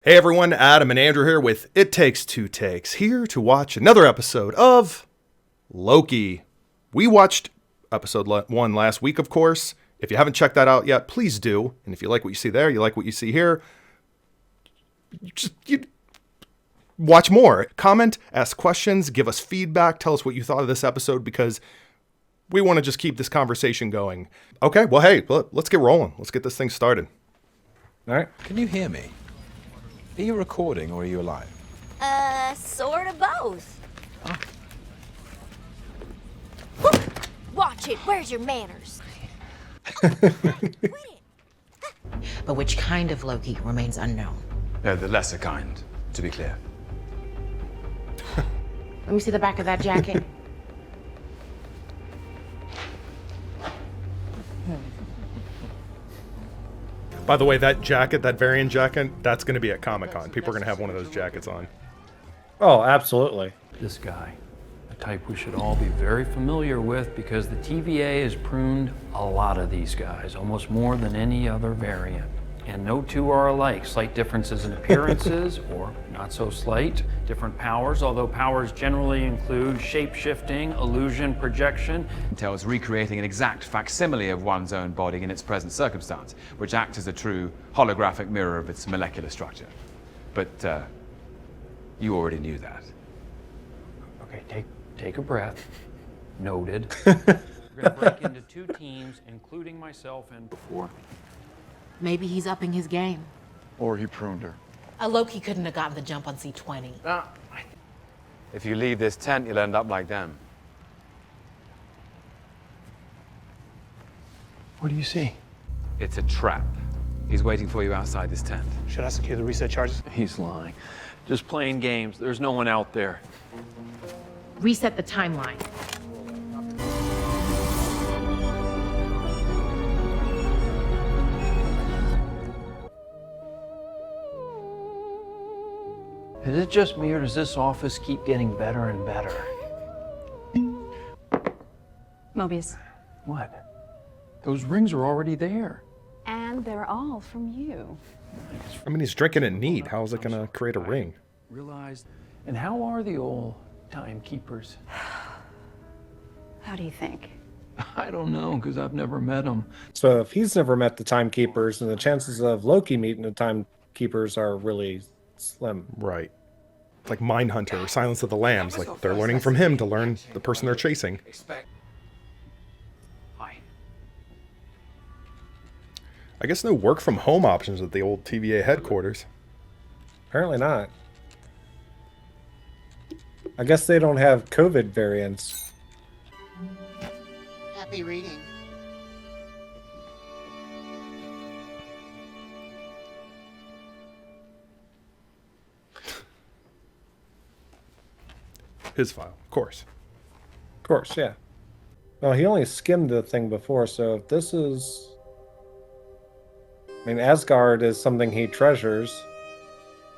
Hey everyone, Adam and Andrew here with It Takes Two Takes, here to watch another episode of Loki. We watched episode 1 last week, of course. If you haven't checked that out yet, please do. And if you like what you see there, you like what you see here, you watch more. Comment, ask questions, give us feedback, tell us what you thought of this episode, because we want to just keep this conversation going. Okay, well, hey, let's get rolling. Let's get this thing started. All right. Can you hear me? Are you recording or are you alive? Sort of both. Oh. Watch it. Where's your manners? But which kind of Loki remains unknown. The lesser kind, to be clear. Let me see the back of that jacket. By the way, that jacket, that variant jacket, that's going to be at Comic-Con. People are going to have one of those jackets on. Oh, absolutely. This guy, a type we should all be very familiar with because the TVA has pruned a lot of these guys, almost more than any other variant. And no two are alike. Slight differences in appearances, or not so slight. Different powers, although powers generally include shape-shifting, illusion, projection. Entails recreating an exact facsimile of one's own body in its present circumstance, which acts as a true holographic mirror of its molecular structure. But you already knew that. Okay, take a breath. Noted. We're gonna break into two teams, including myself and before. Maybe he's upping his game. Or he pruned her. A Loki couldn't have gotten the jump on C20. If you leave this tent, you'll end up like them. What do you see? It's a trap. He's waiting for you outside this tent. Should I secure the reset charges? He's lying. Just playing games. There's no one out there. Reset the timeline. Is it just me, or does this office keep getting better and better? Mobius. What? Those rings are already there. And they're all from you. I mean, he's drinking it neat. How is it going to create a ring? Realized. And how are the old timekeepers? How do you think? I don't know, because I've never met them. So if he's never met the timekeepers, then the chances of Loki meeting the timekeepers are really slim. Right. Like Mindhunter or Silence of the Lambs. Like, they're learning from him to learn the person they're chasing. Hi. I guess no work from home options at the old TVA headquarters. Apparently not. I guess they don't have COVID variants. Happy reading. His file, of course. Of course, yeah. Well, he only skimmed the thing before, so if this is... I mean, Asgard is something he treasures.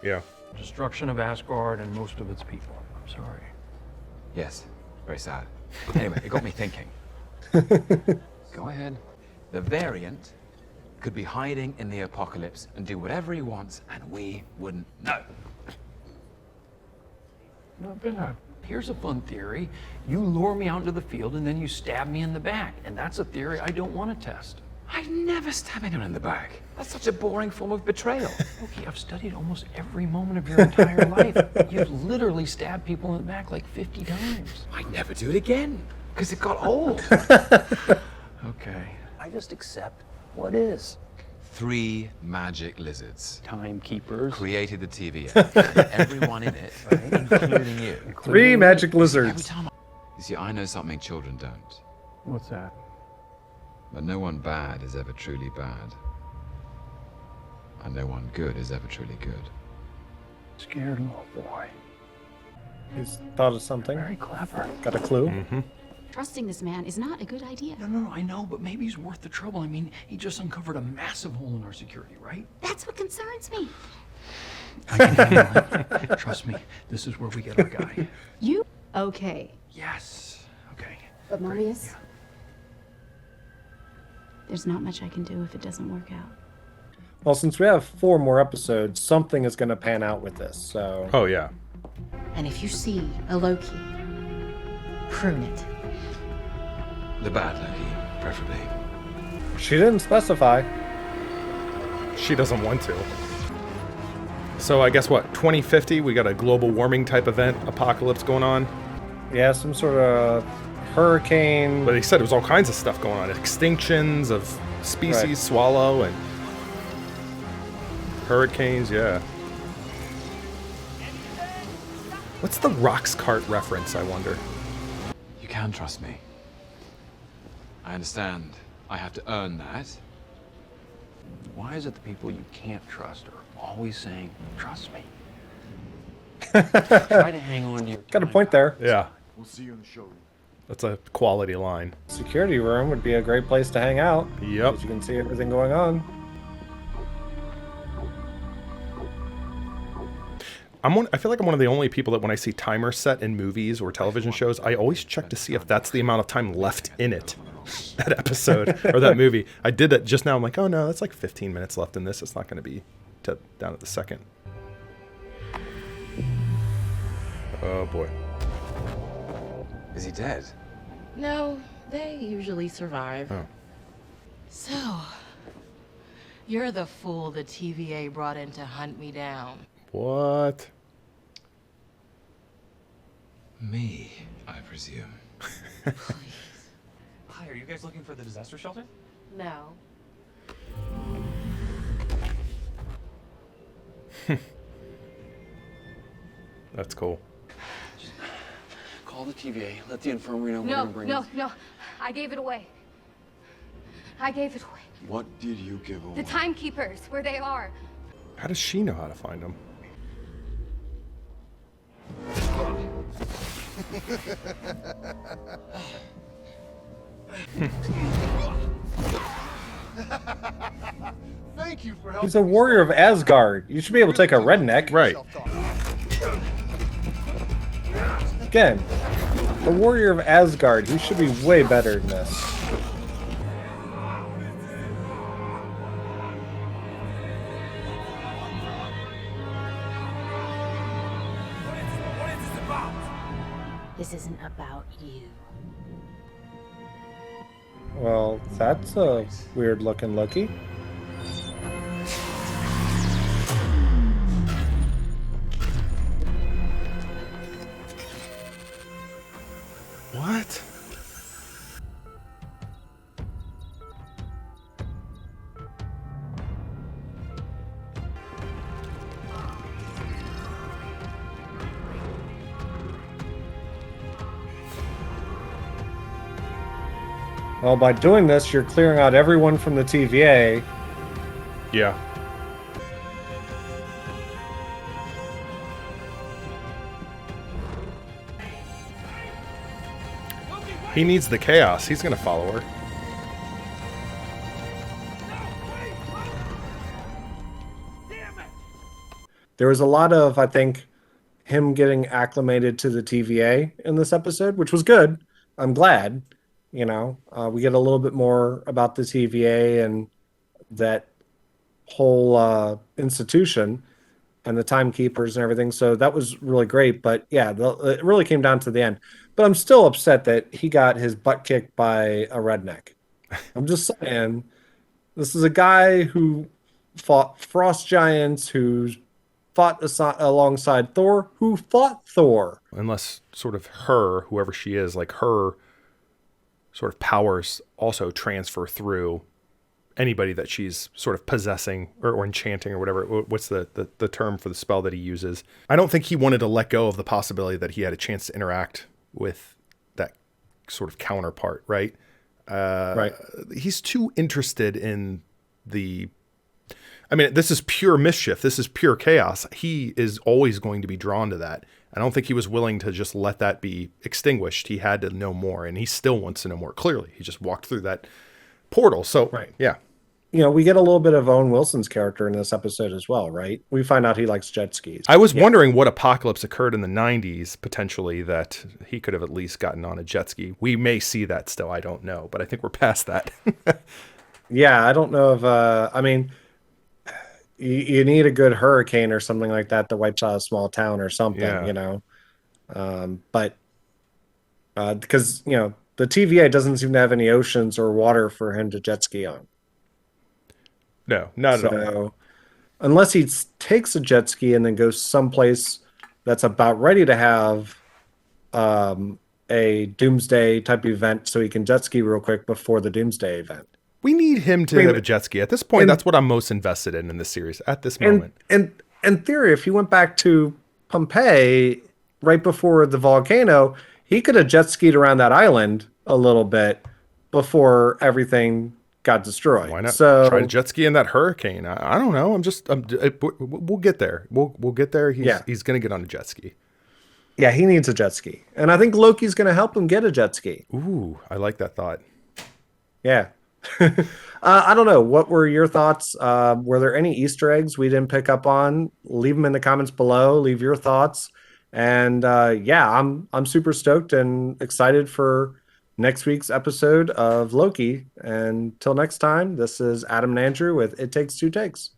Yeah. Destruction of Asgard and most of its people. I'm sorry. Yes, very sad. Anyway, it got me thinking. Go ahead. The variant could be hiding in the apocalypse and do whatever he wants, and we wouldn't know. Here's a fun theory. You lure me out into the field and then you stab me in the back. And that's a theory I don't want to test. I'd never stab anyone in the back. That's such a boring form of betrayal. Okay, I've studied almost every moment of your entire life. You've literally stabbed people in the back like 50 times. I'd never do it again, because it got old. Okay. I just accept what is. 3 magic lizards Timekeepers. created the TVA. Everyone in it, including you. 3 magic Every lizards. time you see, I know something children don't. What's that? But no one bad is ever truly bad. And no one good is ever truly good. Scared little boy. He's thought of something. Very clever. Got a clue? Mm-hmm. Trusting this man is not a good idea. No, I know, but maybe he's worth the trouble. I mean, he just uncovered a massive hole in our security, right? That's what concerns me. I can handle it. Trust me, this is where we get our guy. You? Okay. Yes. Okay. But Mobius, there's not much I can do if it doesn't work out. Well, since we have 4 more episodes, something is going to pan out with this. So, Oh, yeah. And if you see a Loki, prune it. The bad Loki, preferably. she didn't specify. She doesn't want to. So I guess what, 2050, we got a global warming type event, apocalypse going on. Yeah, some sort of hurricane. But he said it was all kinds of stuff going on. Extinctions of species, Right. swallow, and hurricanes, yeah. What's the Rocks Cart reference, I wonder? You can trust me. I understand. I have to earn that. Why is it the people you can't trust are always saying, trust me? Try to hang on to your Got a point there. Yeah, We'll see you in the showroom. that's a quality line. Security room would be a great place to hang out. Yep. Because you can see everything going on. I feel like I'm one of the only people that when I see timers set in movies or television shows, I always check to see if that's the amount of time left in it, that episode or that movie. I did that just now. I'm like, oh no, that's like 15 minutes left in this. It's not going to be down at the second. Oh boy. Is he dead? No, they usually survive. Oh. So, you're the fool the TVA brought in to hunt me down. What? Me, I presume. Hi, are you guys looking for the disaster shelter? No. That's cool. Call the TVA. Let the infirmary know we're No, gonna bring no, no. I gave it away. I gave it away. What did you give away? The timekeepers, where they are. How does she know how to find them? Thank you for helping. He's a warrior of Asgard. You should be able to take a redneck. Right. Again, the warrior of Asgard. He should be way better than this. This isn't about you. Well, that's a weird looking Loki. What? Well, by doing this, you're clearing out everyone from the TVA. Yeah. He needs the chaos. He's going to follow her. There was a lot of, I think, him getting acclimated to the TVA in this episode, which was good. I'm glad. You know, we get a little bit more about the TVA and that whole institution and the timekeepers and everything. So that was really great. But yeah, it really came down to the end. But I'm still upset that he got his butt kicked by a redneck. I'm just saying, this is a guy who fought frost giants, who's fought alongside Thor, who fought Thor. Unless sort of her, whoever she is, like her sort of powers also transfer through anybody that she's sort of possessing or enchanting or whatever. What's the term for the spell that he uses? I don't think he wanted to let go of the possibility that he had a chance to interact with that sort of counterpart, right? Right. He's too interested in the... I mean, this is pure mischief. This is pure chaos. He is always going to be drawn to that. I don't think he was willing to just let that be extinguished. He had to know more, and he still wants to know more. Clearly, he just walked through that portal. So, Right. Yeah. You know, we get a little bit of Owen Wilson's character in this episode as well, right? We find out he likes jet skis. I was wondering what apocalypse occurred in the 90s, potentially, that he could have at least gotten on a jet ski. We may see that still. I don't know, but I think we're past that. Yeah, I don't know if, I mean, you need a good hurricane or something like that wipes out a small town or something, Yeah. you know. But because the TVA doesn't seem to have any oceans or water for him to jet ski on. No, not at all. So unless he takes a jet ski and then goes someplace that's about ready to have a doomsday type event so he can jet ski real quick before the doomsday event. We need him to have a jet ski. At this point, that's what I'm most invested in this series at this moment. And in theory, if he went back to Pompeii right before the volcano, he could have jet skied around that island a little bit before everything got destroyed. Why not So try to jet ski in that hurricane? I don't know. We'll get there. We'll get there. He's going to get on a jet ski. Yeah, he needs a jet ski. And I think Loki's going to help him get a jet ski. Ooh, I like that thought. Yeah. I don't know. What were your thoughts? Were there any Easter eggs we didn't pick up on? Leave them in the comments below. Leave your thoughts. And I'm super stoked and excited for next week's episode of Loki. And till next time, this is Adam and Andrew with It Takes Two Takes.